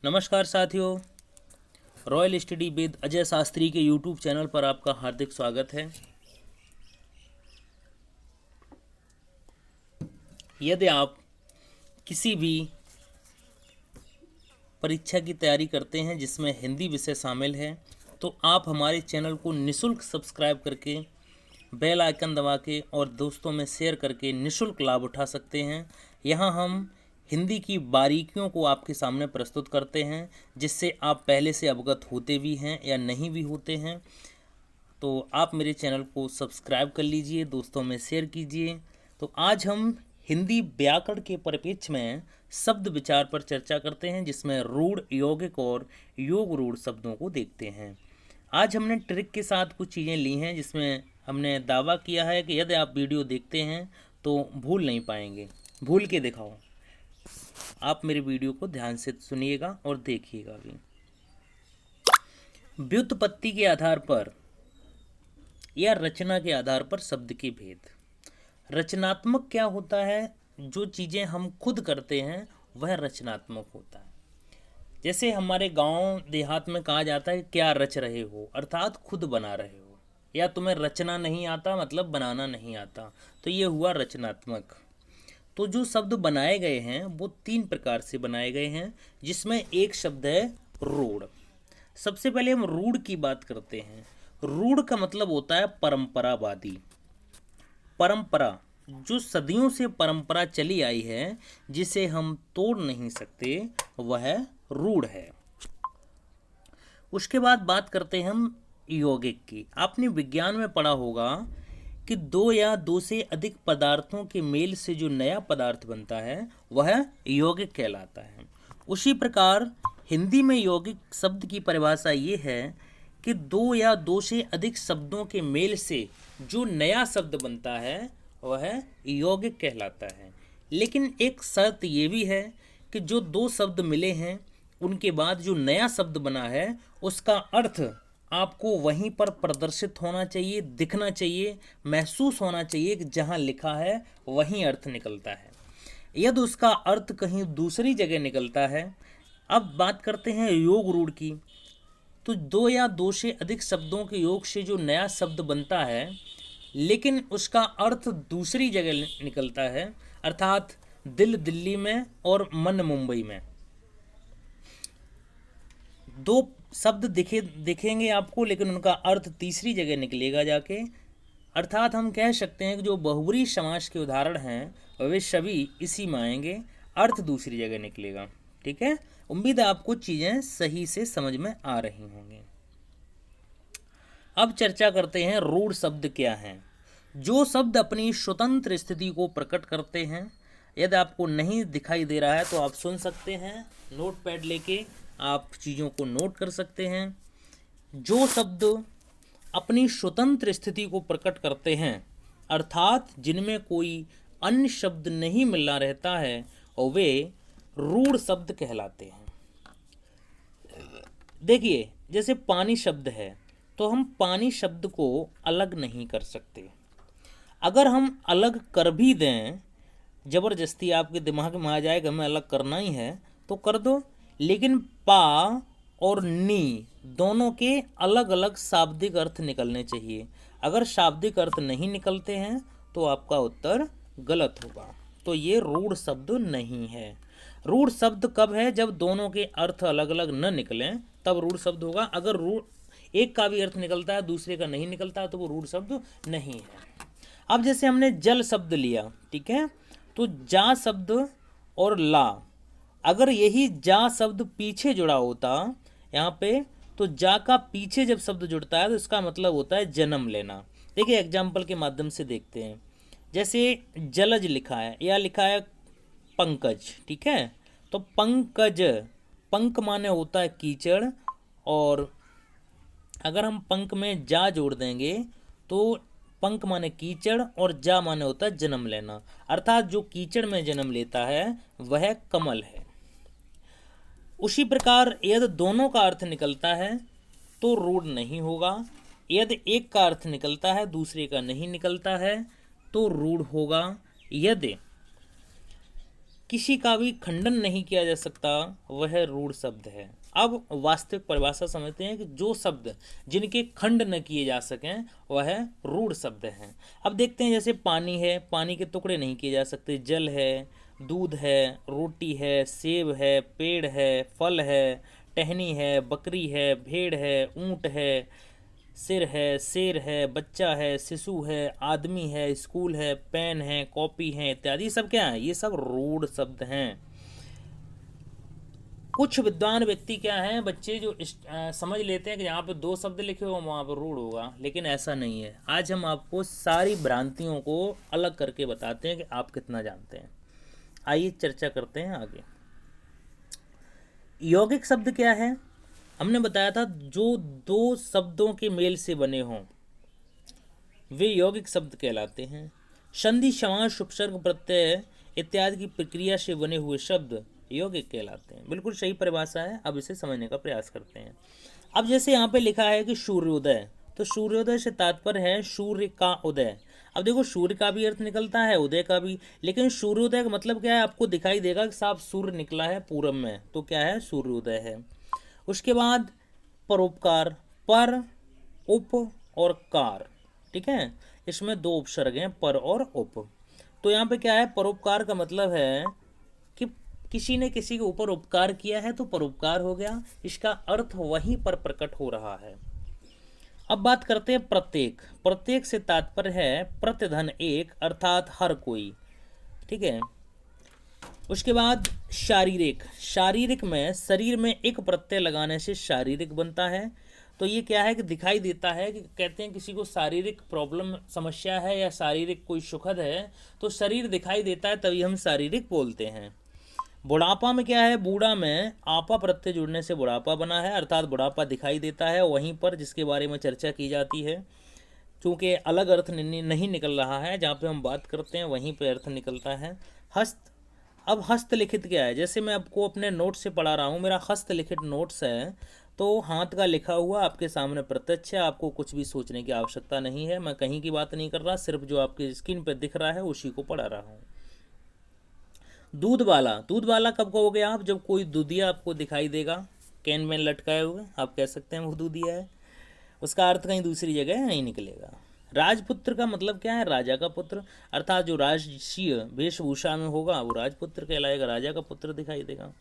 नमस्कार साथियों, royal study with Ajay Shastri के यूट्यूब चैनल पर आपका हार्दिक स्वागत है। यदि आप किसी भी परीक्षा की तैयारी करते हैं जिसमें हिंदी विषय शामिल है तो आप हमारे चैनल को निःशुल्क सब्सक्राइब करके बेल आइकन दबा के और दोस्तों में शेयर करके निःशुल्क लाभ उठा सकते हैं। यहाँ हम हिंदी की बारीकियों को आपके सामने प्रस्तुत करते हैं जिससे आप पहले से अवगत होते भी हैं या नहीं भी होते हैं। तो आप मेरे चैनल को सब्सक्राइब कर लीजिए, दोस्तों में शेयर कीजिए। तो आज हम हिंदी व्याकरण के परिप्रेक्ष्य में शब्द विचार पर चर्चा करते हैं जिसमें रूढ़, यौगिक और योग रूढ़ शब्दों को देखते हैं। आज हमने ट्रिक के साथ कुछ चीज़ें ली हैं जिसमें हमने दावा किया है कि यदि आप वीडियो देखते हैं तो भूल नहीं पाएंगे। भूल के दिखाओ। आप मेरे वीडियो को ध्यान से सुनिएगा और देखिएगा भी। व्युत्पत्ति के आधार पर या रचना के आधार पर शब्द के भेद। रचनात्मक क्या होता है? जो चीज़ें हम खुद करते हैं वह रचनात्मक होता है। जैसे हमारे गांव देहात में कहा जाता है क्या रच रहे हो, अर्थात खुद बना रहे हो, या तुम्हें रचना नहीं आता मतलब बनाना नहीं आता, तो ये हुआ रचनात्मक। तो जो शब्द बनाए गए हैं वो 3 प्रकार से बनाए गए हैं जिसमें एक शब्द है रूढ़। सबसे पहले हम रूढ़ की बात करते हैं। रूढ़ का मतलब होता है परंपरावादी। परंपरा जो सदियों से परंपरा चली आई है जिसे हम तोड़ नहीं सकते वह रूढ़ है। उसके बाद बात करते हैं हम यौगिक की। आपने विज्ञान में पढ़ा होगा कि 2 या 2 से अधिक पदार्थों के मेल से जो नया पदार्थ बनता है वह यौगिक कहलाता है। उसी प्रकार हिंदी में यौगिक शब्द की परिभाषा ये है कि 2 या 2 से अधिक शब्दों के मेल से जो नया शब्द बनता है वह यौगिक कहलाता है। लेकिन एक शर्त ये भी है कि जो 2 शब्द मिले हैं उनके बाद जो नया शब्द बना है उसका अर्थ आपको वहीं पर प्रदर्शित होना चाहिए, दिखना चाहिए, महसूस होना चाहिए कि जहां लिखा है वहीं अर्थ निकलता है। यदि उसका अर्थ कहीं दूसरी जगह निकलता है। अब बात करते हैं योग रूढ़ की। तो 2 या 2 से अधिक शब्दों के योग से जो नया शब्द बनता है लेकिन उसका अर्थ दूसरी जगह निकलता है, अर्थात दिल दिल्ली में और मन मुंबई में। 2 शब्द दिखेंगे आपको लेकिन उनका अर्थ तीसरी जगह निकलेगा जाके। अर्थात हम कह सकते हैं कि जो बहुब्रीहि समास के उदाहरण हैं वे सभी इसी में आएंगे, अर्थ दूसरी जगह निकलेगा। ठीक है, उम्मीद है आपको चीज़ें सही से समझ में आ रही होंगी। अब चर्चा करते हैं रूढ़ शब्द क्या हैं। जो शब्द अपनी स्वतंत्र स्थिति को प्रकट करते हैं। यदि आपको नहीं दिखाई दे रहा है तो आप सुन सकते हैं, नोट पैड लेके आप चीज़ों को नोट कर सकते हैं। जो शब्द अपनी स्वतंत्र स्थिति को प्रकट करते हैं अर्थात जिनमें कोई अन्य शब्द नहीं मिलना रहता है और वे रूढ़ शब्द कहलाते हैं। देखिए, जैसे पानी शब्द है तो हम पानी शब्द को अलग नहीं कर सकते। अगर हम अलग कर भी दें, ज़बरदस्ती आपके दिमाग में आ जाए कि हमें अलग करना ही है तो कर दो, लेकिन पा और नी दोनों के अलग अलग शाब्दिक अर्थ निकलने चाहिए। अगर शाब्दिक अर्थ नहीं निकलते हैं तो आपका उत्तर गलत होगा। तो ये रूढ़ शब्द नहीं है। रूढ़ शब्द कब है? जब दोनों के अर्थ अलग अलग न निकलें तब रूढ़ शब्द होगा। अगर रूढ़ एक का भी अर्थ निकलता है दूसरे का नहीं निकलता है तो वो रूढ़ शब्द नहीं है। अब जैसे हमने जल शब्द लिया, ठीक है, तो जा शब्द और ला, अगर यही जा शब्द पीछे जुड़ा होता यहाँ पे तो जा का पीछे जब शब्द जुड़ता है तो इसका मतलब होता है जन्म लेना। देखिए एग्जाम्पल के माध्यम से देखते हैं। जैसे जलज लिखा है या लिखा है पंकज, ठीक है, तो पंकज, पंक माने होता है कीचड़, और अगर हम पंक में जा जोड़ देंगे तो पंक माने कीचड़ और जा माने होता है जन्म लेना, अर्थात जो कीचड़ में जन्म लेता है वह कमल है। उसी प्रकार यदि दोनों का अर्थ निकलता है तो रूढ़ नहीं होगा। यदि एक का अर्थ निकलता है दूसरे का नहीं निकलता है तो रूढ़ होगा। यदि किसी का भी खंडन नहीं किया जा सकता वह रूढ़ शब्द है। अब वास्तविक परिभाषा समझते हैं कि जो शब्द जिनके खंड न किए जा सकें वह रूढ़ शब्द हैं। अब देखते हैं, जैसे पानी है, पानी के टुकड़े नहीं किए जा सकते। जल है, दूध है, रोटी है, सेब है, पेड़ है, फल है, टहनी है, बकरी है, भेड़ है, ऊंट है, सिर है, शेर है, बच्चा है, शिशु है, आदमी है, स्कूल है, पेन है, कॉपी है इत्यादि सब क्या है, ये सब रूढ़ शब्द हैं। कुछ विद्वान व्यक्ति क्या हैं, बच्चे जो समझ लेते हैं कि यहाँ पे दो शब्द लिखे हो वहाँ पर रूढ़ होगा, लेकिन ऐसा नहीं है। आज हम आपको सारी भ्रांतियों को अलग करके बताते हैं कि आप कितना जानते हैं। आइए चर्चा करते हैं आगे। यौगिक शब्द क्या है? हमने बताया था जो दो शब्दों के मेल से बने हों वे यौगिक शब्द कहलाते हैं। संधि, समास, उपसर्ग, प्रत्यय इत्यादि की प्रक्रिया से बने हुए शब्द यौगिक कहलाते हैं। बिल्कुल सही परिभाषा है। अब इसे समझने का प्रयास करते हैं। अब जैसे यहाँ पे लिखा है कि सूर्योदय, तो सूर्योदय से तात्पर्य है सूर्य का उदय। अब देखो, सूर्य का भी अर्थ निकलता है, उदय का भी, लेकिन सूर्योदय का मतलब क्या है? आपको दिखाई देगा कि साफ सूर्य निकला है पूरब में, तो क्या है? सूर्योदय है। उसके बाद परोपकार, पर, उप और कार, ठीक है, इसमें दो उपसर्ग हैं, पर और उप। तो यहाँ पे क्या है? परोपकार का मतलब है कि किसी ने किसी के ऊपर उपकार किया है तो परोपकार हो गया, इसका अर्थ वहीं पर प्रकट हो रहा है। अब बात करते हैं प्रत्येक। प्रत्येक से तात्पर्य है प्रतिधन एक, अर्थात हर कोई, ठीक है। उसके बाद शारीरिक, शारीरिक में शरीर में एक प्रत्यय लगाने से शारीरिक बनता है। तो ये क्या है कि दिखाई देता है कि कहते हैं किसी को शारीरिक प्रॉब्लम, समस्या है या शारीरिक कोई सुखद है तो शरीर दिखाई देता है, तभी हम शारीरिक बोलते हैं। बुढ़ापा में क्या है? बूढ़ा में आपा प्रत्यय जुड़ने से बुढ़ापा बना है, अर्थात बुढ़ापा दिखाई देता है वहीं पर जिसके बारे में चर्चा की जाती है। चूँकि अलग अर्थ नहीं निकल रहा है, जहाँ पे हम बात करते हैं वहीं पे अर्थ निकलता है। हस्त, अब हस्तलिखित क्या है? जैसे मैं आपको अपने नोट से पढ़ा रहा हूँ, मेरा हस्तलिखित नोट्स है, तो हाथ का लिखा हुआ आपके सामने प्रत्यक्ष है, आपको कुछ भी सोचने की आवश्यकता नहीं है। मैं कहीं की बात नहीं कर रहा, सिर्फ जो आपकी स्क्रीन पर दिख रहा है उसी को पढ़ा रहा हूँ। दूध वाला, दूध वाला कब कहोगे आप? जब कोई दूधिया आपको दिखाई देगा कैन में लटकाए हुए, आप कह सकते हैं वो दूधिया है। उसका अर्थ कहीं दूसरी जगह नहीं निकलेगा। राजपुत्र का मतलब क्या है? राजा का पुत्र, अर्थात जो राजसीय वेशभूषा में होगा वो राजपुत्र कहलाएगा, राजा का पुत्र दिखाई देगा।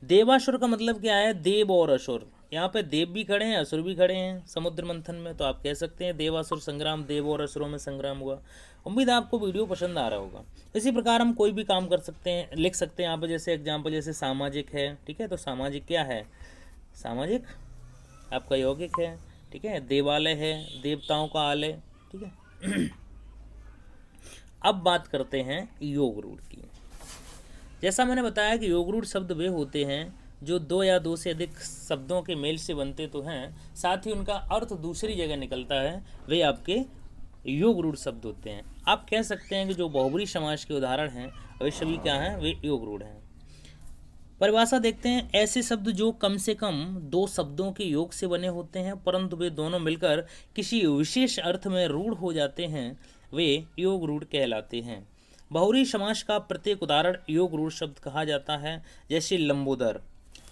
देवासुर का मतलब क्या है? देव और असुर। यहाँ पे देव भी खड़े हैं, असुर भी खड़े हैं समुद्र मंथन में, तो आप कह सकते हैं देवासुर संग्राम, देव और असुरों में संग्राम हुआ। उम्मीद है आपको वीडियो पसंद आ रहा होगा। इसी प्रकार हम कोई भी काम कर सकते हैं, लिख सकते हैं यहाँ पे, जैसे एग्जाम्पल, जैसे सामाजिक है, ठीक है, तो सामाजिक क्या है? सामाजिक आपका यौगिक है, ठीक है। देवालय है, देवताओं का आलय, ठीक है। अब बात करते हैं योग रूढ़ की। जैसा मैंने बताया कि योग रूढ़ शब्द वे होते हैं जो दो या दो से अधिक शब्दों के मेल से बनते तो हैं, साथ ही उनका अर्थ दूसरी जगह निकलता है, वे आपके योग रूढ़ शब्द होते हैं। आप कह सकते हैं कि जो बहुब्री समास के उदाहरण हैं वे सभी क्या हैं? वे योग रूढ़ हैं। परिभाषा देखते हैं। ऐसे शब्द जो कम से कम दो शब्दों के योग से बने होते हैं परंतु वे दोनों मिलकर किसी विशेष अर्थ में रूढ़ हो जाते हैं, वे योग रूढ़ कहलाते हैं। बहुब्री समास का प्रत्येक उदाहरण योग रूढ़ शब्द कहा जाता है। जैसे लंबोदर,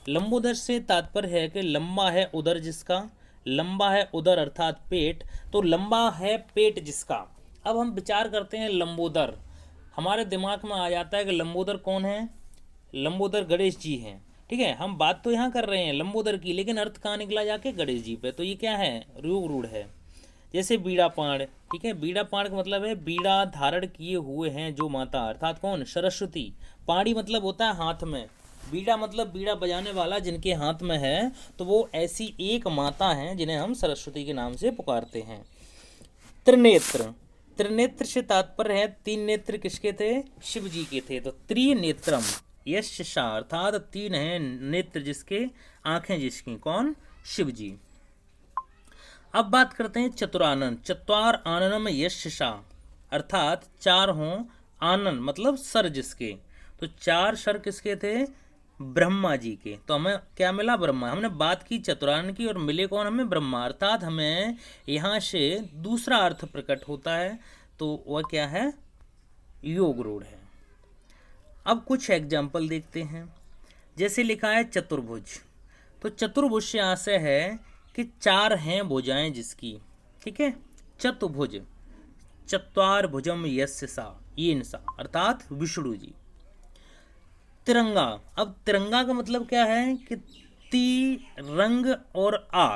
लंबोदर से तात्पर्य है कि लंबा है उदर जिसका, लंबा है उदर अर्थात पेट, तो लंबा है पेट जिसका। अब हम विचार करते हैं लंबोदर, हमारे दिमाग में आ जाता है कि लंबोदर कौन है? लंबोदर गणेश जी हैं, ठीक है। हम बात तो यहाँ कर रहे हैं लंबोदर की, लेकिन अर्थ कहाँ निकला जाके? गणेश जी पे। तो ये क्या है? योग रूढ़ है। जैसे बीड़ा पाण, ठीक है, बीड़ा पाण का मतलब है बीड़ा धारण किए हुए हैं जो माता, अर्थात कौन? सरस्वती। पाणी मतलब होता है हाथ में, बीड़ा मतलब बीड़ा बजाने वाला जिनके हाथ में है, तो वो ऐसी एक माता हैं जिन्हें हम सरस्वती के नाम से पुकारते हैं। त्रिनेत्र, त्रिनेत्र से तात्पर्य है तीन नेत्र किसके थे? शिव जी के थे। तो त्रिनेत्रम यश, अर्थात तीन हैं नेत्र जिसके, आंखें जिसकी, कौन? शिव जी। अब बात करते हैं चतुरानन, चत्वार आननम यश, अर्थात चार हों, आनन मतलब सर जिसके, तो चार सर किसके थे? ब्रह्मा जी के। तो हमें क्या मिला? ब्रह्मा। हमने बात की चतुरानन की और मिले कौन? हमें ब्रह्मा, अर्थात हमें यहाँ से दूसरा अर्थ प्रकट होता है, तो वह क्या है? योग रूढ़ है। अब कुछ एग्जाम्पल देखते हैं। जैसे लिखा है चतुर्भुज, तो चतुर्भुज से आशय है कि चार हैं भुजाएं जिसकी, ठीक है। चतुर्भुज, चत्वार भुजम यस्य सा, येन सा, अर्थात विष्णु जी। तिरंगा, अब तिरंगा का मतलब क्या है कि रंग और आ,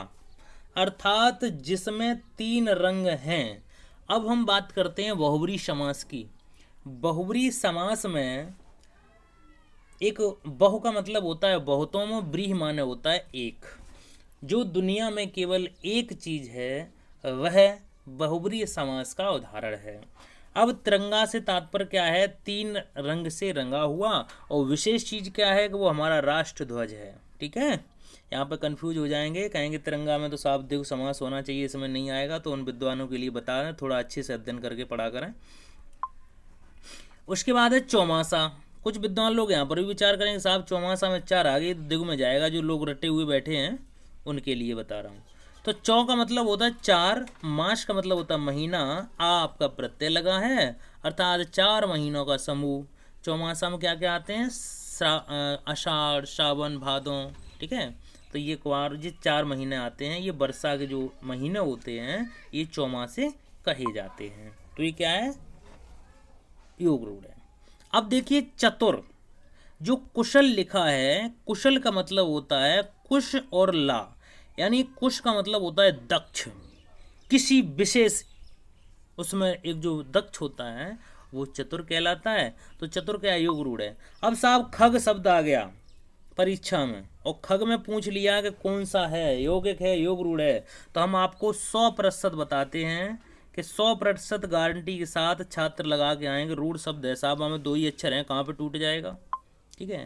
अर्थात जिसमें तीन रंग हैं। अब हम बात करते हैं बहुब्री समास की। बहुब्री समास में एक बहु का मतलब होता है बहुतों में, ब्रीह माने होता है एक। जो दुनिया में केवल एक चीज है वह बहुब्री समास का उदाहरण है। अब तिरंगा से तात्पर्य क्या है, तीन रंग से रंगा हुआ, और विशेष चीज क्या है कि वो हमारा राष्ट्र ध्वज है, ठीक है। यहाँ पे कंफ्यूज हो जाएंगे, कहेंगे तिरंगा में तो शाब्दिक समास होना चाहिए, इसमें नहीं आएगा, तो उन विद्वानों के लिए बता रहे हैं, थोड़ा अच्छे से अध्ययन करके पढ़ा करें। उसके बाद है चौमासा। कुछ विद्वान लोग यहाँ पर भी विचार करेंगे साहब चौमासा में चार आ गई तो दिगु में जाएगा, जो लोग रटे हुए बैठे हैं उनके लिए बता रहा हूँ। तो चौ का मतलब होता है चार, मास का मतलब होता है महीना, आ आपका प्रत्यय लगा है, अर्थात चार महीनों का समूह। चौमासा में क्या क्या आते हैं, आषाढ़, सावन, भादों, ठीक है। तो ये कुआर ये चार महीने आते हैं, ये वर्षा के जो महीने होते हैं ये चौमासे कहे जाते हैं। तो ये क्या है, योग रूढ़ है। अब देखिए चतुर, जो कुशल लिखा है, कुशल का मतलब होता है कुश और ला, यानी कुश का मतलब होता है दक्ष, किसी विशेष, उसमें एक जो दक्ष होता है वो चतुर कहलाता है। तो चतुर क्या योग रूढ़ है। अब साहब खग शब्द आ गया परीक्षा में, और खग में पूछ लिया कि कौन सा है, यौगिक है, योग रूढ़ है, तो हम आपको 100% बताते हैं कि 100% गारंटी के साथ छात्र लगा के आएंगे। रूढ़ शब्द है साहब, हमें दो ही अक्षर हैं, कहाँ पे टूट जाएगा, ठीक है।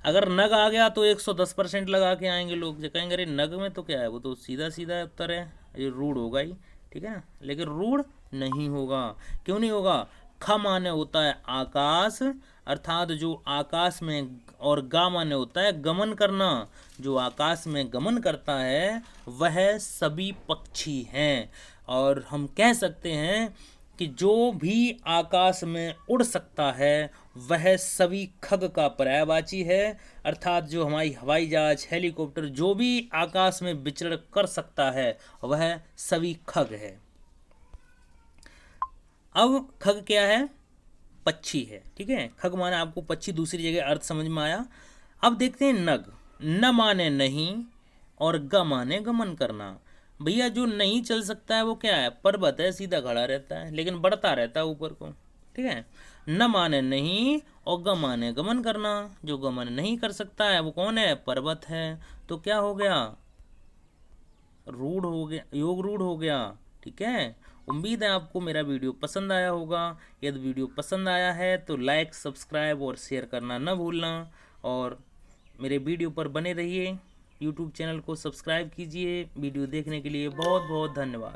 अगर नग आ गया तो 110% लगा के आएंगे लोग, जो कहेंगे अरे नग में तो क्या है, वो तो सीधा सीधा उत्तर है, ये रूढ़ होगा ही, ठीक है ना। लेकिन रूढ़ नहीं होगा। क्यों नहीं होगा, ख माने होता है आकाश, अर्थात जो आकाश में, और गा माने होता है गमन करना, जो आकाश में गमन करता है वह सभी पक्षी हैं। और हम कह सकते हैं कि जो भी आकाश में उड़ सकता है वह सभी खग का पर्यायवाची है, अर्थात जो हमारी हवाई जहाज, हेलीकॉप्टर, जो भी आकाश में विचरण कर सकता है वह सभी खग है। अब खग क्या है, पक्षी है, ठीक है। खग माने आपको पक्षी, दूसरी जगह अर्थ समझ में आया। अब देखते हैं नग, न माने नहीं और ग माने गमन करना। भैया जो नहीं चल सकता है वो क्या है, पर्वत है, सीधा खड़ा रहता है लेकिन बढ़ता रहता है ऊपर को, ठीक है। न माने नहीं और ग माने गमन करना, जो गमन नहीं कर सकता है वो कौन है, पर्वत है। तो क्या हो गया, रूढ़ हो गया, योग रूढ़ हो गया, ठीक है। उम्मीद है आपको मेरा वीडियो पसंद आया होगा। यदि वीडियो पसंद आया है तो लाइक, सब्सक्राइब और शेयर करना न भूलना, और मेरे वीडियो पर बने रहिए। यूट्यूब चैनल को सब्सक्राइब कीजिए। वीडियो देखने के लिए बहुत बहुत धन्यवाद।